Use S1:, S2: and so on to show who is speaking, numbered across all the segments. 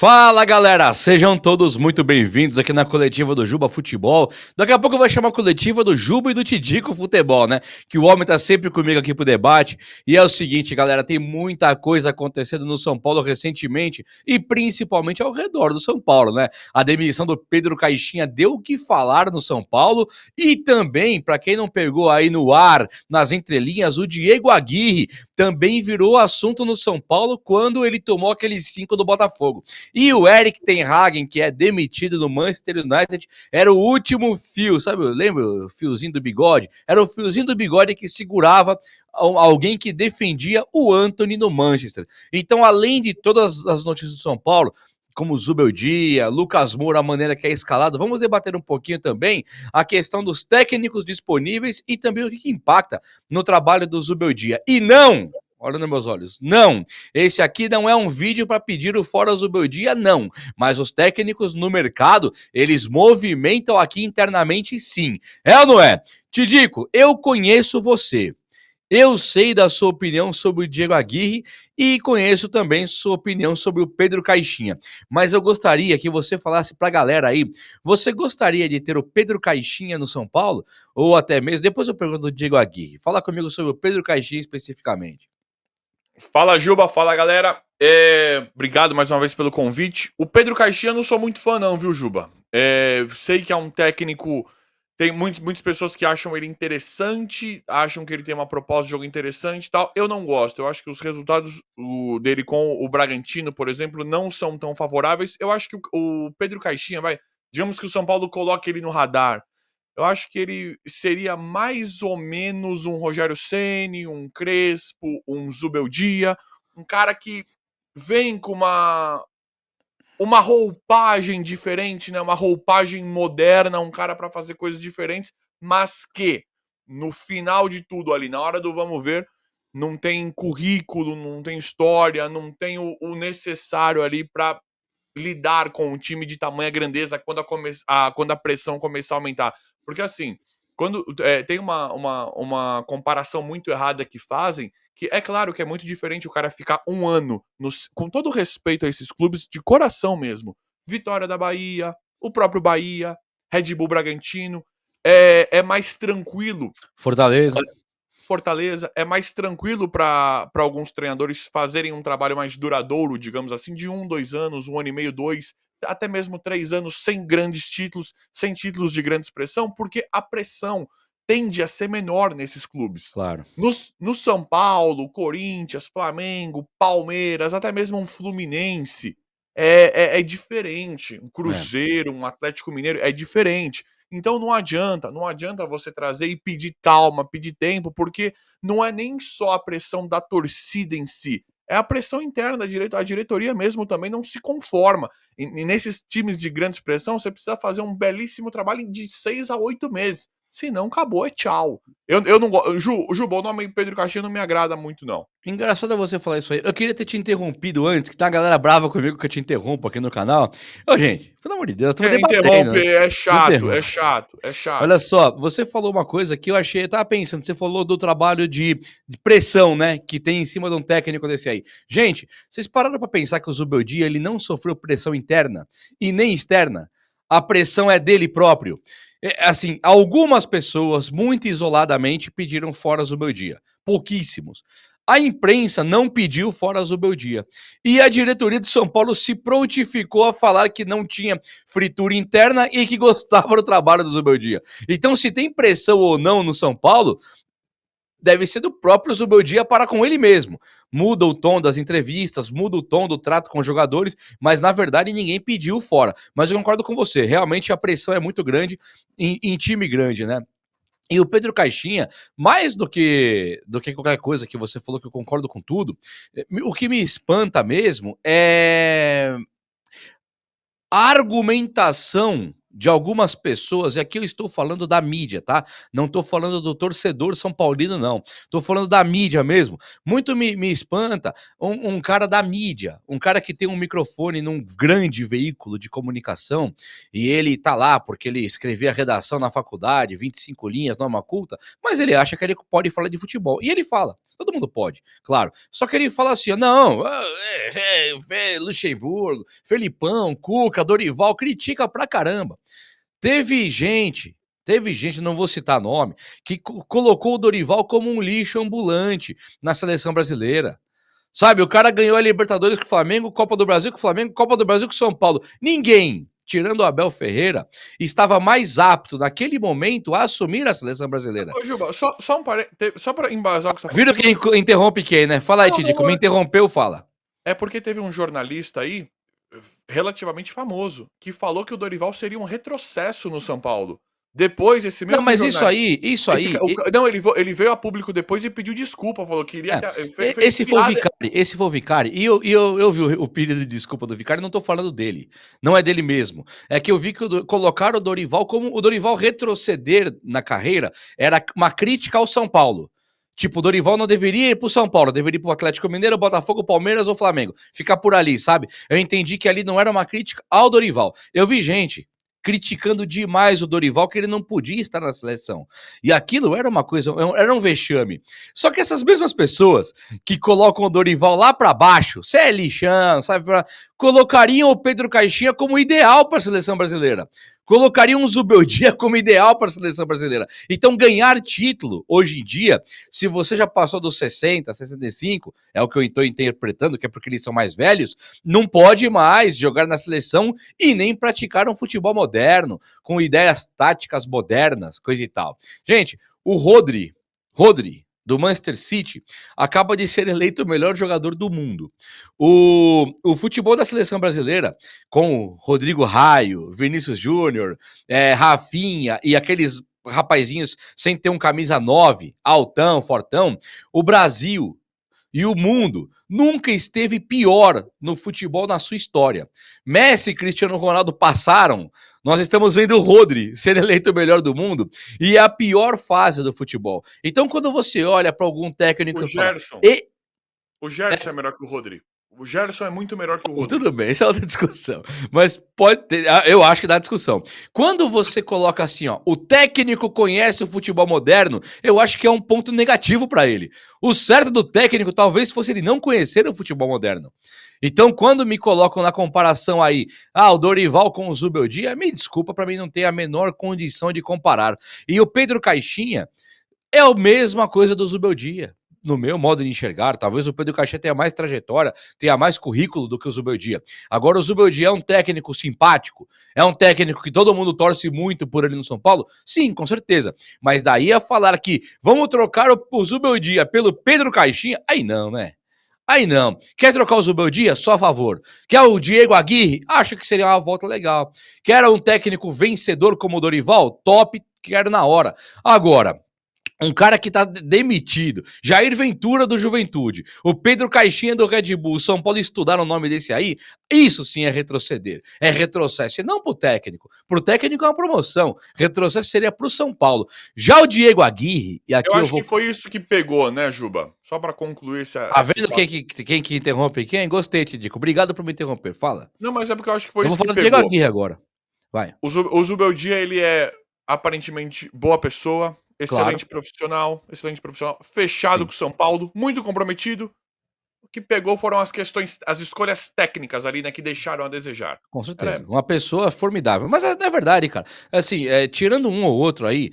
S1: Fala galera, sejam todos muito bem-vindos aqui na coletiva do Juba Futebol. Daqui a pouco eu vou chamar a coletiva do Juba e do Tidico Futebol, né? Que o homem tá sempre comigo aqui pro debate. E é o seguinte, galera, tem muita coisa acontecendo no São Paulo recentemente e principalmente ao redor do São Paulo, né? A demissão do Pedro Caixinha deu o que falar no São Paulo e também, para quem não pegou aí no ar, nas entrelinhas, o Diego Aguirre também virou assunto no São Paulo quando ele tomou aqueles 5 do Botafogo. E o Erik ten Hag, que é demitido no Manchester United, era o último fio, sabe? Lembra o fiozinho do bigode? Era o fiozinho do bigode que segurava alguém que defendia o Antony no Manchester. Então, além de todas as notícias do São Paulo, como Zubeldia, Lucas Moura, a maneira que é escalado, vamos debater um pouquinho também a questão dos técnicos disponíveis e também o que impacta no trabalho do Zubeldia. E não, olha nos meus olhos, não, esse aqui não é um vídeo para pedir o fora Zubeldia, não, mas os técnicos no mercado, eles movimentam aqui internamente sim. É ou não é? Tidico, eu conheço você. Eu sei da sua opinião sobre o Diego Aguirre e conheço também sua opinião sobre o Pedro Caixinha. Mas eu gostaria que você falasse para a galera aí, você gostaria de ter o Pedro Caixinha no São Paulo? Ou até mesmo, depois eu pergunto do Diego Aguirre. Fala comigo sobre o Pedro Caixinha especificamente.
S2: Fala, Juba, fala, galera. Obrigado mais uma vez pelo convite. O Pedro Caixinha eu não sou muito fã não, viu, Juba? Sei que é um técnico, tem muitas pessoas que acham ele interessante, acham que ele tem uma proposta de jogo interessante e tal. Eu não gosto, eu acho que os resultados dele com o Bragantino, por exemplo, não são tão favoráveis. Eu acho que o Pedro Caixinha, digamos que o São Paulo coloque ele no radar. Eu acho que ele seria mais ou menos um Rogério Ceni, um Crespo, um Zubeldia, um cara que vem com uma roupagem diferente, né? Uma roupagem moderna, um cara para fazer coisas diferentes, mas que no final de tudo ali, na hora do vamos ver, não tem currículo, não tem história, não tem o necessário ali para lidar com um time de tamanha grandeza quando a pressão começar a aumentar. Porque assim, quando tem uma comparação muito errada que fazem, que é claro que é muito diferente o cara ficar um ano, com todo respeito a esses clubes, de coração mesmo. Vitória da Bahia, o próprio Bahia, Red Bull Bragantino, é mais tranquilo.
S1: Fortaleza.
S2: Fortaleza é mais tranquilo para alguns treinadores fazerem um trabalho mais duradouro, digamos assim, de 2 anos, 1 ano e meio, 2, até mesmo 3 anos, sem grandes títulos, sem títulos de grande expressão, porque a pressão tende a ser menor nesses clubes.
S1: Claro.
S2: No São Paulo, Corinthians, Flamengo, Palmeiras, até mesmo um Fluminense, é diferente. Um Cruzeiro, um Atlético Mineiro, é diferente. Então não adianta você trazer e pedir calma, pedir tempo, porque não é nem só a pressão da torcida em si, é a pressão interna da diretoria. A diretoria mesmo também não se conforma. E nesses times de grande expressão, você precisa fazer um belíssimo trabalho de 6 a 8 meses. Se não, acabou, é tchau. Eu não gosto. Juba, o nome Pedro Caixinha não me agrada muito, não.
S1: Engraçado você falar isso aí. Eu queria ter te interrompido antes, que tá a galera brava comigo que eu te interrompo aqui no canal. Ô, gente, pelo amor de Deus, estamos debatendo, né?
S2: Interrompe, é chato, é chato, é
S1: Olha
S2: chato.
S1: só, você falou uma coisa que eu achei, eu tava pensando, você falou do trabalho de pressão, né, que tem em cima de um técnico desse aí. Gente, vocês pararam pra pensar que o Zubeldia, ele não sofreu pressão interna e nem externa? A pressão é dele próprio. Assim, algumas pessoas, muito isoladamente, pediram fora Zubeldia. Pouquíssimos. A imprensa não pediu fora Zubeldia. E a diretoria do São Paulo se prontificou a falar que não tinha fritura interna e que gostava do trabalho do Zubeldia. Então, se tem pressão ou não no São Paulo, deve ser do próprio Zubeldia para com ele mesmo. Muda o tom das entrevistas, muda o tom do trato com os jogadores, mas na verdade ninguém pediu fora. Mas eu concordo com você, realmente a pressão é muito grande em time grande, né? E o Pedro Caixinha, mais do que qualquer coisa que você falou, que eu concordo com tudo, o que me espanta mesmo é a argumentação de algumas pessoas, e aqui eu estou falando da mídia, tá? Não estou falando do torcedor são paulino, não. Estou falando da mídia mesmo. Muito me espanta um cara da mídia, um cara que tem um microfone num grande veículo de comunicação e ele tá lá porque ele escrevia redação na faculdade, 25 linhas, norma culta, mas ele acha que ele pode falar de futebol. E ele fala, todo mundo pode, claro. Só que ele fala assim, não, Luxemburgo, Felipão, Cuca, Dorival, critica pra caramba. Teve gente, não vou citar nome, que colocou o Dorival como um lixo ambulante na seleção brasileira. Sabe, o cara ganhou a Libertadores com o Flamengo, Copa do Brasil com o Flamengo, Copa do Brasil com o São Paulo. Ninguém, tirando o Abel Ferreira, estava mais apto naquele momento a assumir a seleção brasileira.
S2: Ô, Juba, só um só pra embasar o que você tá
S1: Viram
S2: falando.
S1: quem interrompe quem, né? Fala aí,
S2: Não,
S1: Tidico,
S2: não,
S1: me interrompeu, fala.
S2: é porque teve um jornalista aí, relativamente famoso, que falou que o Dorival seria um retrocesso no São Paulo. Depois, esse
S1: Não,
S2: mesmo
S1: mas
S2: jornalista.
S1: isso aí,
S2: Não, ele veio a público depois e pediu desculpa, falou que iria. Fez
S1: esse foi o
S2: piada.
S1: Vicari, esse foi o Vicari, e eu vi o pedido de desculpa do Vicari, não tô falando dele, não é dele mesmo, é que eu vi que colocaram o Dorival como o Dorival retroceder na carreira, era uma crítica ao São Paulo. Tipo, o Dorival não deveria ir pro São Paulo, deveria ir pro Atlético Mineiro, Botafogo, Palmeiras ou Flamengo, ficar por ali, sabe? Eu entendi que ali não era uma crítica ao Dorival. Eu vi gente criticando demais o Dorival, que ele não podia estar na seleção. E aquilo era uma coisa, era um vexame. Só que essas mesmas pessoas que colocam o Dorival lá pra baixo, cê é lixão, sabe? Colocariam o Pedro Caixinha como ideal para a seleção brasileira. Colocariam o Zubeldia como ideal para a seleção brasileira. Então, ganhar título, hoje em dia, se você já passou dos 60, 65, é o que eu estou interpretando, que é porque eles são mais velhos, não pode mais jogar na seleção e nem praticar um futebol moderno, com ideias táticas modernas, coisa e tal. Gente, o Rodri, do Manchester City, acaba de ser eleito o melhor jogador do mundo. O futebol da seleção brasileira, com Rodrigo Raio, Vinícius Júnior, Rafinha e aqueles rapazinhos sem ter um camisa 9, altão, fortão, o Brasil e o mundo nunca esteve pior no futebol na sua história. Messi e Cristiano Ronaldo passaram, nós estamos vendo o Rodri ser eleito o melhor do mundo e é a pior fase do futebol. Então, quando você olha para algum técnico
S2: O
S1: e fala,
S2: Gerson. O Gerson é melhor que o Rodri. O Gerson é muito melhor que o Rodri.
S1: tudo bem, isso é outra discussão. Mas pode ter, eu acho que dá discussão. Quando você coloca assim, ó, o técnico conhece o futebol moderno, eu acho que é um ponto negativo para ele. O certo do técnico talvez fosse ele não conhecer o futebol moderno. Então, quando me colocam na comparação aí, o Dorival com o Zubeldia, me desculpa, para mim não tem a menor condição de comparar. E o Pedro Caixinha é a mesma coisa do Zubeldia. No meu modo de enxergar, talvez o Pedro Caixinha tenha mais trajetória, tenha mais currículo do que o Zubeldia. Agora, o Zubeldia é um técnico simpático, é um técnico que todo mundo torce muito por ele no São Paulo? Sim, com certeza. Mas daí a falar que vamos trocar o Zubeldia pelo Pedro Caixinha, aí não, né? Aí não. Quer trocar o Zubeldia? Só a favor. Quer o Diego Aguirre? Acho que seria uma volta legal. Quer um técnico vencedor como o Dorival? Top, quero na hora. Agora, um cara que tá demitido, Jair Ventura do Juventude, o Pedro Caixinha do Red Bull, o São Paulo estudaram o nome desse aí, isso sim é retroceder, é retrocesso, e não pro técnico é uma promoção, retrocesso seria pro São Paulo. Já o Diego Aguirre, e aqui
S2: Eu
S1: eu
S2: acho
S1: vou...
S2: que foi isso que pegou, né, Juba? Só pra concluir
S1: Tá
S2: esse
S1: vendo quem que interrompe quem? Gostei, Tidico, obrigado por me interromper, fala.
S2: Não, mas é porque eu acho que foi
S1: Eu vou
S2: isso que
S1: falar do Diego
S2: pegou.
S1: Aguirre agora, vai.
S2: O Zubeldia, ele é aparentemente boa pessoa,
S1: Claro,
S2: excelente profissional, fechado
S1: sim.
S2: com o São Paulo, muito comprometido. O que pegou foram as questões, as escolhas técnicas ali, né, que deixaram a desejar.
S1: Com
S2: Ela
S1: certeza. Uma pessoa formidável. Mas é verdade, cara. Assim, tirando um ou outro aí,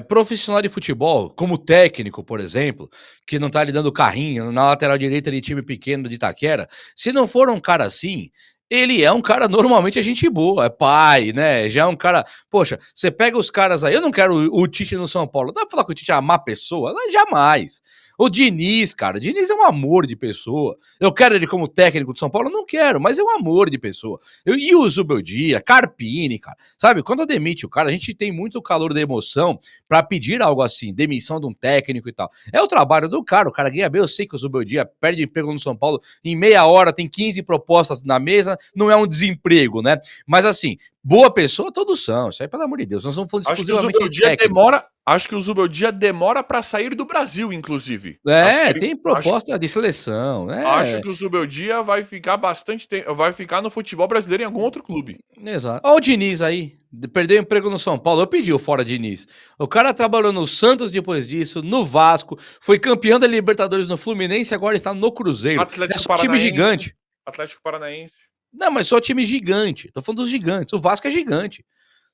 S1: profissional de futebol, como técnico, por exemplo, que não tá lhe dando carrinho na lateral direita de time pequeno de Itaquera, se não for um cara assim, ele é um cara normalmente é gente boa, é pai, né? Já é um cara. Poxa, você pega os caras aí. Eu não quero o Tite no São Paulo. Dá pra falar que o Tite é uma má pessoa? Não, jamais. O Diniz, cara, o Diniz é um amor de pessoa. Eu quero ele como técnico de São Paulo? Não quero, mas é um amor de pessoa. E o Zubeldia, Carpini, cara. Sabe, quando demite o cara, a gente tem muito calor da emoção pra pedir algo assim, demissão de um técnico e tal. É o trabalho do cara, o cara ganha bem. Eu sei que o Zubeldia perde emprego no São Paulo em meia hora, tem 15 propostas na mesa, não é um desemprego, né? Mas assim, Boa pessoa, todos são. Isso aí, pelo amor de Deus. Nós não falando
S2: Acho que o
S1: exclusivamente de
S2: Zubeldia
S1: técnicos.
S2: demora para sair do Brasil, inclusive.
S1: É, tem proposta de seleção.
S2: Acho
S1: É,
S2: que o Zubeldia vai ficar bastante tempo, vai ficar no futebol brasileiro em algum outro clube.
S1: exato. Olha o Diniz aí. Perdeu emprego no São Paulo. Eu pedi o fora Diniz. O cara trabalhou no Santos depois disso, no Vasco, foi campeão da Libertadores no Fluminense, agora está no Cruzeiro. É
S2: Atlético
S1: só time
S2: Paranaense,
S1: gigante.
S2: Atlético Paranaense.
S1: Não, mas só time gigante. Tô falando dos gigantes. O Vasco é gigante.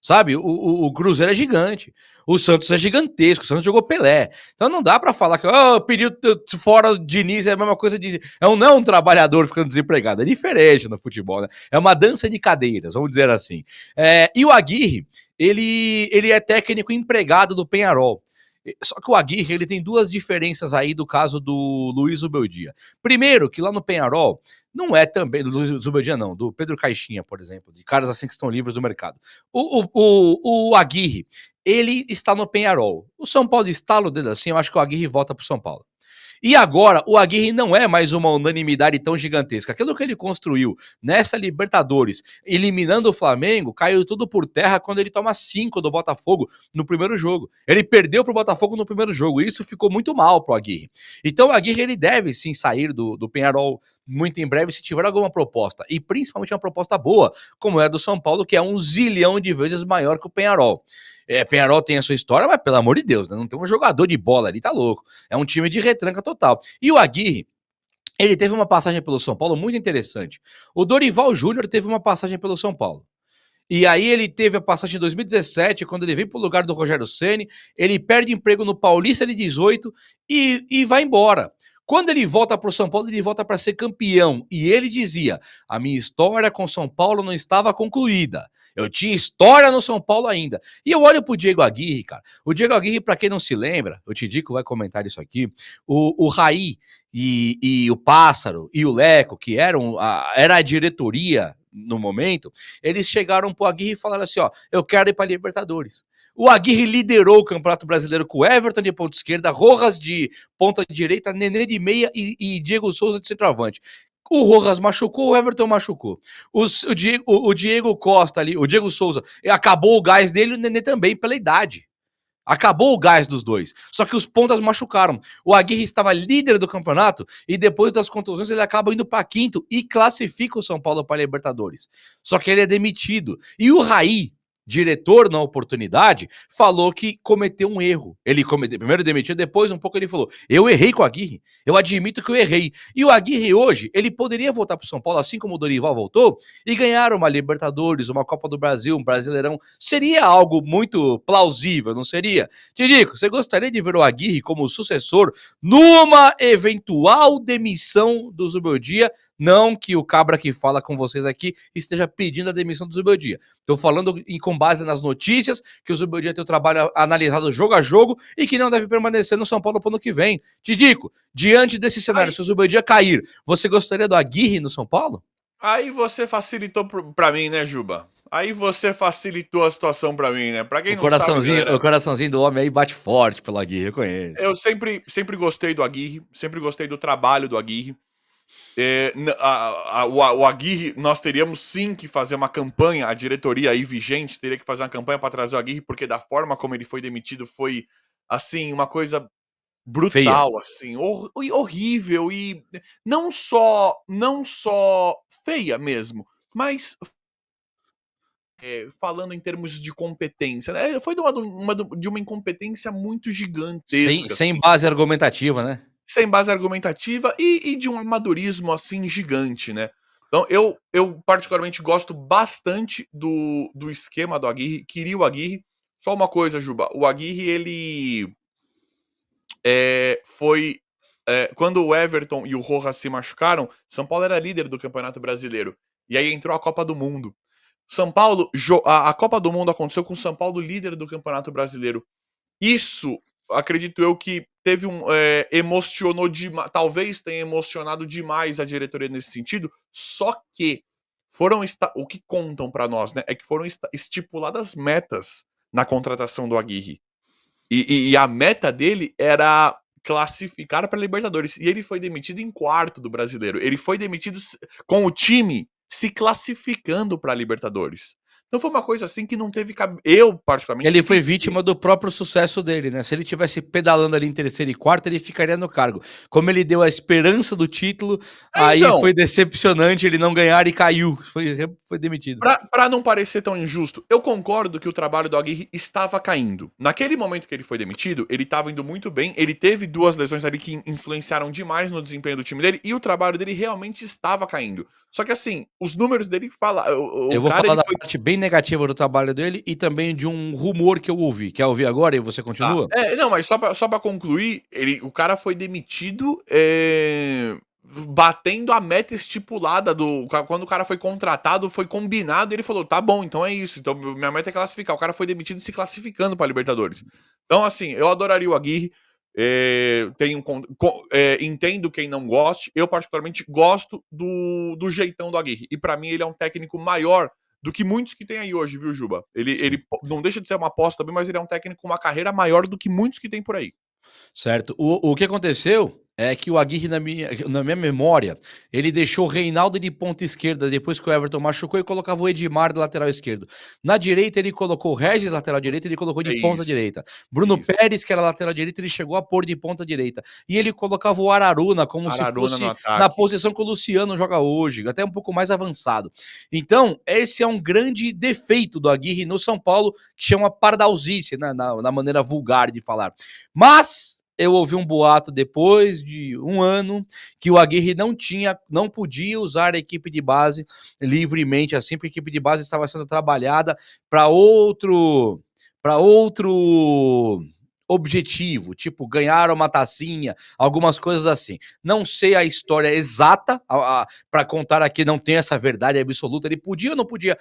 S1: Sabe? O Cruzeiro é gigante. O Santos é gigantesco. O Santos jogou Pelé. Então não dá pra falar que pediu fora o Diniz é a mesma coisa de. Não é um trabalhador ficando desempregado. É diferente no futebol, né? É uma dança de cadeiras, vamos dizer assim. E o Aguirre, ele é técnico empregado do Penharol. Só que o Aguirre, ele tem duas diferenças aí do caso do Luiz Ubeldia. Primeiro, que lá no Penharol, não é também, do Luiz Ubeldia não, do Pedro Caixinha, por exemplo, de caras assim que estão livres do mercado. O Aguirre, ele está no Penharol. O São Paulo estala o dedo assim, eu acho que o Aguirre volta pro São Paulo. E agora, o Aguirre não é mais uma unanimidade tão gigantesca. Aquilo que ele construiu nessa Libertadores, eliminando o Flamengo, caiu tudo por terra quando ele toma 5 do Botafogo no primeiro jogo. Ele perdeu pro Botafogo no primeiro jogo, e isso ficou muito mal pro Aguirre. Então o Aguirre, ele deve sim sair do Penharol muito em breve se tiver alguma proposta, e principalmente uma proposta boa, como é a do São Paulo, que é 1 zilhão de vezes maior que o Penharol. Penharol tem a sua história, mas pelo amor de Deus, né? Não tem um jogador de bola ali, tá louco. É um time de retranca total. E o Aguirre, ele teve uma passagem pelo São Paulo muito interessante. O Dorival Júnior teve uma passagem pelo São Paulo. E aí ele teve a passagem em 2017, quando ele veio pro lugar do Rogério Ceni, ele perde emprego no Paulista de 18 e vai embora. Quando ele volta para o São Paulo, ele volta para ser campeão. E ele dizia: a minha história com São Paulo não estava concluída. Eu tinha história no São Paulo ainda. E eu olho pro Diego Aguirre, cara. O Diego Aguirre, para quem não se lembra, o Tidico vai comentar isso aqui. O Raí e o Pássaro e o Leco, que era a diretoria no momento, eles chegaram pro Aguirre e falaram assim: ó, eu quero ir pra Libertadores. O Aguirre liderou o Campeonato Brasileiro com Everton de ponta esquerda, Rojas de ponta direita, Nenê de meia e Diego Souza de centroavante. O Rojas machucou, o Everton machucou. O Diego Costa ali, o Diego Souza, acabou o gás dele, o Nenê também, pela idade. Acabou o gás dos dois. Só que os pontas machucaram. O Aguirre estava líder do campeonato e depois das contusões ele acaba indo para quinto e classifica o São Paulo para a Libertadores. Só que ele é demitido. E o Raí, diretor na oportunidade, falou que cometeu um erro. Ele primeiro demitiu, depois um pouco ele falou: eu errei com o Aguirre, eu admito que eu errei. E o Aguirre hoje, ele poderia voltar para o São Paulo, assim como o Dorival voltou, e ganhar uma Libertadores, uma Copa do Brasil, um Brasileirão. Seria algo muito plausível, não seria? Tidico, você gostaria de ver o Aguirre como sucessor numa eventual demissão do Zubeldia? Não que o cabra que fala com vocês aqui esteja pedindo a demissão do Zubeldia. Estou falando com base nas notícias que o Zubeldia tem o trabalho analisado jogo a jogo e que não deve permanecer no São Paulo para o ano que vem. Tidico, diante desse cenário, se o Zubeldia cair, você gostaria do Aguirre no São Paulo?
S2: Aí você facilitou pra mim, né, Juba? Aí você facilitou a situação pra mim, né? Pra quem não sabe,
S1: O
S2: galera,
S1: coraçãozinho do homem aí bate forte pelo Aguirre, eu conheço.
S2: eu sempre gostei do Aguirre, sempre gostei do trabalho do Aguirre. O Aguirre, nós teríamos sim que fazer uma campanha, a diretoria aí vigente teria que fazer uma campanha para trazer o Aguirre, porque da forma como ele foi demitido foi, assim, uma coisa
S1: Feia.
S2: brutal, assim, horrível e não só feia mesmo, mas falando em termos de competência, né? Foi de uma incompetência muito gigantesca,
S1: Sem
S2: assim,
S1: base argumentativa, né?
S2: sem base argumentativa e de um amadorismo, assim, gigante, né. Então eu particularmente gosto bastante do esquema do Aguirre, queria o Aguirre. Só uma coisa, Juba, o Aguirre ele, foi, quando o Everton e o Rojas se machucaram, São Paulo era líder do Campeonato Brasileiro, e aí entrou a Copa do Mundo. São Paulo a Copa do Mundo aconteceu com o São Paulo líder do Campeonato Brasileiro. Isso, acredito eu que teve emocionou demais, talvez tenha emocionado demais a diretoria nesse sentido, só que o que contam pra nós, né, é que foram estipuladas metas na contratação do Aguirre. E a meta dele era classificar pra Libertadores, e ele foi demitido em quarto do Brasileiro. Ele foi demitido com o time se classificando pra Libertadores. Então foi uma coisa assim que não teve eu particularmente
S1: Ele foi
S2: fiquei
S1: vítima do próprio sucesso dele, né, se ele tivesse pedalando ali em terceiro e quarto, ele ficaria no cargo. Como ele deu a esperança do título, aí
S2: então,
S1: foi decepcionante ele não ganhar e caiu, foi demitido.
S2: pra não parecer tão injusto, eu concordo que o trabalho do Aguirre estava caindo. Naquele momento que ele foi demitido, ele estava indo muito bem, ele teve 2 lesões ali que influenciaram demais no desempenho do time dele, e o trabalho dele realmente estava caindo. Só que assim, os números dele fala o
S1: Eu vou
S2: cara
S1: falar
S2: ele
S1: da
S2: foi
S1: parte bem negativa do trabalho dele e também de um rumor que eu ouvi. Quer ouvir agora e você
S2: tá.
S1: continua?
S2: Não, mas só pra concluir, o cara foi demitido, batendo a meta estipulada quando o cara foi contratado, foi combinado, e ele falou: "Tá bom, então é isso, então minha meta é classificar". O cara foi demitido se classificando pra Libertadores. Então, assim, eu adoraria o Aguirre, entendo quem não goste, eu particularmente gosto do jeitão do Aguirre, e pra mim ele é um técnico maior do que muitos que tem aí hoje, viu, Juba? Ele
S1: Sim.
S2: não deixa de ser uma aposta também, mas ele é um técnico com uma carreira maior do que muitos que tem por aí.
S1: Certo. O que aconteceu é que o Aguirre, na minha memória, ele deixou o Reinaldo de ponta esquerda depois que o Everton machucou e colocava o Edmar de lateral esquerdo. Na direita, ele colocou o Regis, lateral direito, ele colocou de
S2: É
S1: ponta
S2: isso,
S1: direita. Bruno
S2: isso.
S1: Pérez, que era lateral direito, ele chegou a pôr de ponta direita. E ele colocava o Araruna como se
S2: Araruna no
S1: fosse na
S2: ataque.
S1: posição que o Luciano joga hoje, até um pouco mais avançado. Então, esse é um grande defeito do Aguirre no São Paulo, que chama pardalzice, né, na maneira vulgar de falar. Mas eu ouvi um boato depois de um ano que o Aguirre não podia usar a equipe de base livremente assim, porque a equipe de base estava sendo trabalhada para outro objetivo, tipo ganhar uma tacinha, algumas coisas assim. Não sei a história exata para contar aqui, não tem essa verdade absoluta. Ele podia ou não podia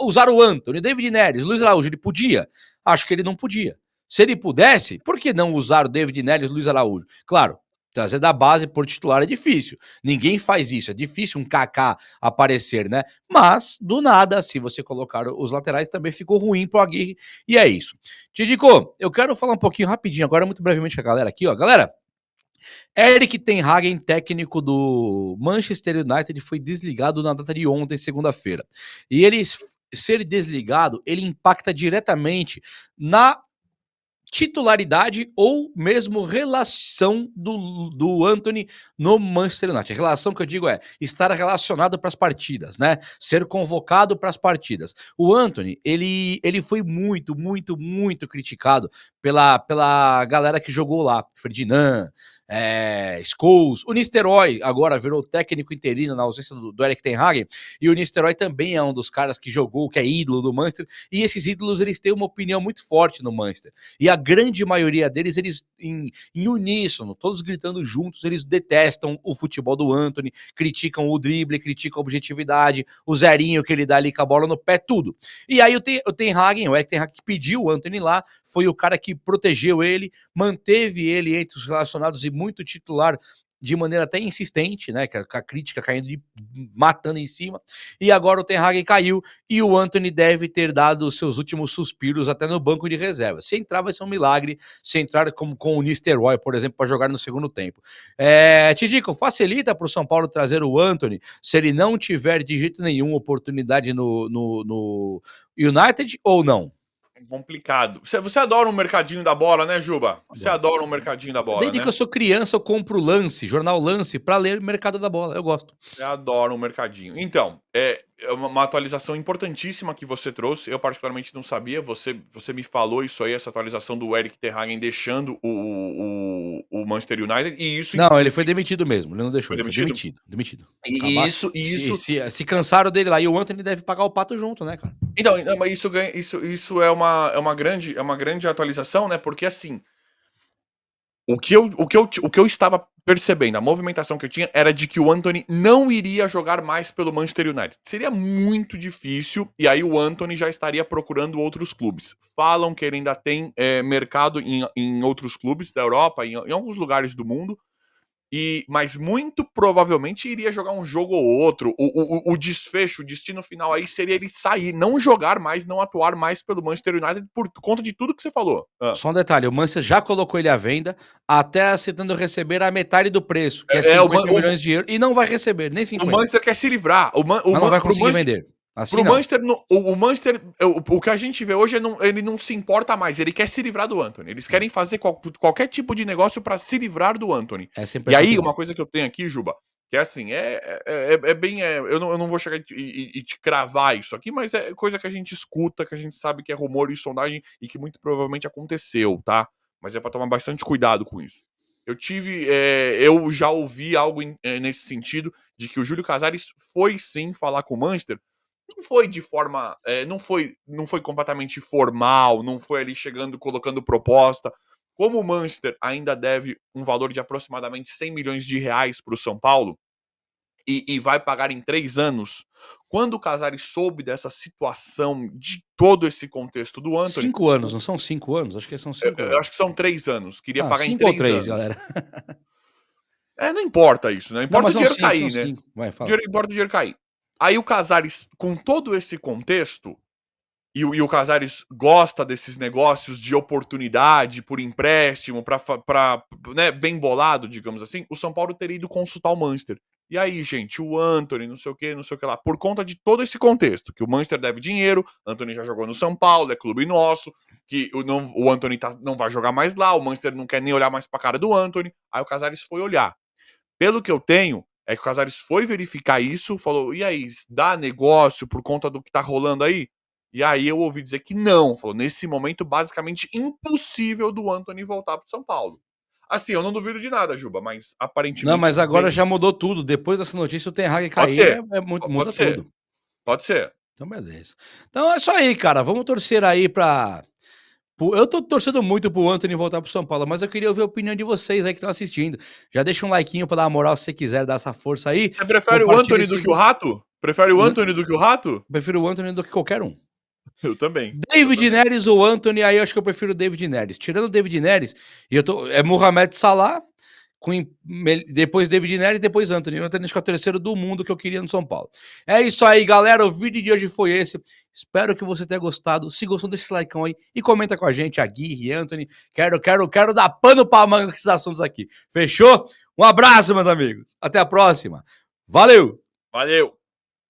S1: usar o Antony, David Neres, Luiz Araújo? Ele podia? Acho que ele não podia. Se ele pudesse, por que não usar o David Neres e o Luiz Araújo? Claro, trazer da base por titular é difícil. Ninguém faz isso. É difícil um Kaká aparecer, né? Mas, do nada, se você colocar os laterais, também ficou ruim pro Aguirre. E é isso. Tidico, eu quero falar um pouquinho rapidinho agora, muito brevemente com a galera aqui, ó. Galera, Erik ten Hagen, técnico do Manchester United, foi desligado na data de ontem, segunda-feira. E ele ser desligado, ele impacta diretamente na titularidade ou mesmo relação do Antony no Manchester United. A relação que eu digo é estar relacionado para as partidas, né? Ser convocado para as partidas. O Antony, ele foi muito, muito, muito criticado pela galera que jogou lá. Ferdinand, Scholes, o Nistelrooy agora virou técnico interino na ausência do Erik ten Hag, e o Nistelrooy também é um dos caras que jogou, que é ídolo do Manchester, e esses ídolos eles têm uma opinião muito forte no Manchester. E a grande maioria deles, eles em uníssono, todos gritando juntos, eles detestam o futebol do Antony, criticam o drible, criticam a objetividade, o zerinho que ele dá ali com a bola no pé, tudo. E aí o Ten Hag, o Erik ten Hag que pediu o Antony lá, foi o cara que protegeu ele, manteve ele entre os relacionados e muito titular de maneira até insistente, né, com a crítica caindo, matando em cima, e agora o Ten Hag caiu, e o Antony deve ter dado os seus últimos suspiros até no banco de reserva. Se entrar vai ser um milagre, se entrar com o Nistelrooy, por exemplo, para jogar no segundo tempo. Tidico, facilita para o São Paulo trazer o Antony, se ele não tiver de jeito nenhum oportunidade no United ou não?
S2: Complicado. Você adora um mercadinho da bola, né, Juba? Você
S1: Adoro.
S2: adora um mercadinho da bola,
S1: Desde que
S2: né?
S1: eu sou criança, eu compro Lance, jornal Lance, para ler Mercado da Bola. Eu gosto.
S2: Você adora um mercadinho. Então, é uma atualização importantíssima que você trouxe. Eu particularmente não sabia. Você me falou isso aí, essa atualização do Erik ten Hag deixando o Manchester United. E isso
S1: Não, ele foi demitido mesmo. Ele não deixou,
S2: foi
S1: ele foi
S2: demitido?
S1: demitido. Demitido.
S2: E
S1: Acabar.
S2: isso, e
S1: Se,
S2: isso.
S1: se, se cansaram dele lá. E o Anthony deve pagar o pato junto, né, cara?
S2: Então, não, mas isso é uma grande atualização, né? Porque assim. O que eu estava percebendo, a movimentação que eu tinha era de que o Antony não iria jogar mais pelo Manchester United. Seria muito difícil, e aí o Antony já estaria procurando outros clubes. Falam que ele ainda tem mercado em outros clubes da Europa, em alguns lugares do mundo, mas muito provavelmente iria jogar um jogo ou outro. O desfecho, o destino final aí seria ele sair, não jogar mais, não atuar mais pelo Manchester United por conta de tudo que você falou.
S1: Só um detalhe, o Manchester já colocou ele à venda, até aceitando receber a metade do preço, que é
S2: É,
S1: 50 milhões de euros, e não vai receber, nem
S2: o
S1: 50.
S2: Manchester quer se livrar.
S1: Mas não vai conseguir vender. Assim
S2: Pro
S1: não.
S2: Manchester, o Manchester, o que a gente vê hoje, ele não se importa mais, ele quer se livrar do Antony. Eles querem fazer qualquer tipo de negócio pra se livrar do Antony.
S1: Essa é a
S2: E
S1: impressão que
S2: aí,
S1: dá.
S2: uma coisa que eu tenho aqui, Juba, que é assim, bem. Eu não vou chegar e te cravar isso aqui, mas é coisa que a gente escuta, que a gente sabe que é rumor e sondagem e que muito provavelmente aconteceu, tá? Mas é pra tomar bastante cuidado com isso. Eu já ouvi algo nesse sentido, de que o Júlio Casares foi sim falar com o Manchester. Não foi de forma. Não foi completamente formal, não foi ali chegando, colocando proposta. Como o Manchester ainda deve um valor de aproximadamente 100 milhões de reais para o São Paulo e vai pagar em 3 anos, quando o Casares soube dessa situação, de todo esse contexto do Antony,
S1: 5 anos, não são 5 anos? Acho que são 5
S2: eu acho
S1: anos.
S2: que são 3 anos, queria
S1: Ah,
S2: pagar em
S1: 5 ou
S2: 3
S1: 3,
S2: anos.
S1: galera.
S2: Não importa isso, né?
S1: Não,
S2: Importa
S1: mas
S2: o
S1: são
S2: dinheiro
S1: 5, são
S2: cair, né?
S1: 5. Vai, fala.
S2: Importa o dinheiro cair. Aí o Casares, com todo esse contexto, e o Casares gosta desses negócios de oportunidade por empréstimo, né, bem bolado, digamos assim, o São Paulo teria ido consultar o Manchester. E aí, gente, o Antony, não sei o que, não sei o que lá, por conta de todo esse contexto, que o Manchester deve dinheiro, Antony já jogou no São Paulo, é clube nosso, que o Antony não vai jogar mais lá, o Manchester não quer nem olhar mais pra cara do Antony, aí o Casares foi olhar. Pelo que eu tenho, é que o Casares foi verificar isso, falou, e aí, dá negócio por conta do que tá rolando aí? E aí eu ouvi dizer que não. Falou, nesse momento, basicamente impossível do Antony voltar pro São Paulo. Assim, eu não duvido de nada, Juba, mas
S1: Não,
S2: aparentemente
S1: mas agora
S2: vem.
S1: já mudou tudo. Depois dessa notícia, o Ten Hag
S2: Pode
S1: cair
S2: ser.
S1: muda
S2: Pode ser.
S1: tudo.
S2: Pode ser.
S1: Então, beleza. Então é isso aí, cara. Vamos torcer aí pra. Eu tô torcendo muito pro Antony voltar pro São Paulo, mas eu queria ouvir a opinião de vocês aí que estão assistindo. Já deixa um likeinho pra dar uma moral se você quiser dar essa força aí.
S2: Você prefere o
S1: Compartilha
S2: Antony do
S1: esse.
S2: que o Rato? Prefere o Antony do que o Rato?
S1: Prefiro o Antony do que qualquer um.
S2: Eu também. Eu
S1: David
S2: também.
S1: Neres ou Antony, aí eu acho que eu prefiro o David Neres. Tirando o David Neres, é Mohamed Salah, depois David Neres, depois Antony. O Antony acho que é o terceiro do mundo que eu queria no São Paulo. É isso aí, galera. O vídeo de hoje foi esse. Espero que você tenha gostado. Se gostou, deixa esse like aí e comenta com a gente, a Gui, Anthony. Quero dar pano pra manga com esses assuntos aqui. Fechou? Um abraço, meus amigos. Até a próxima. Valeu!
S2: Valeu!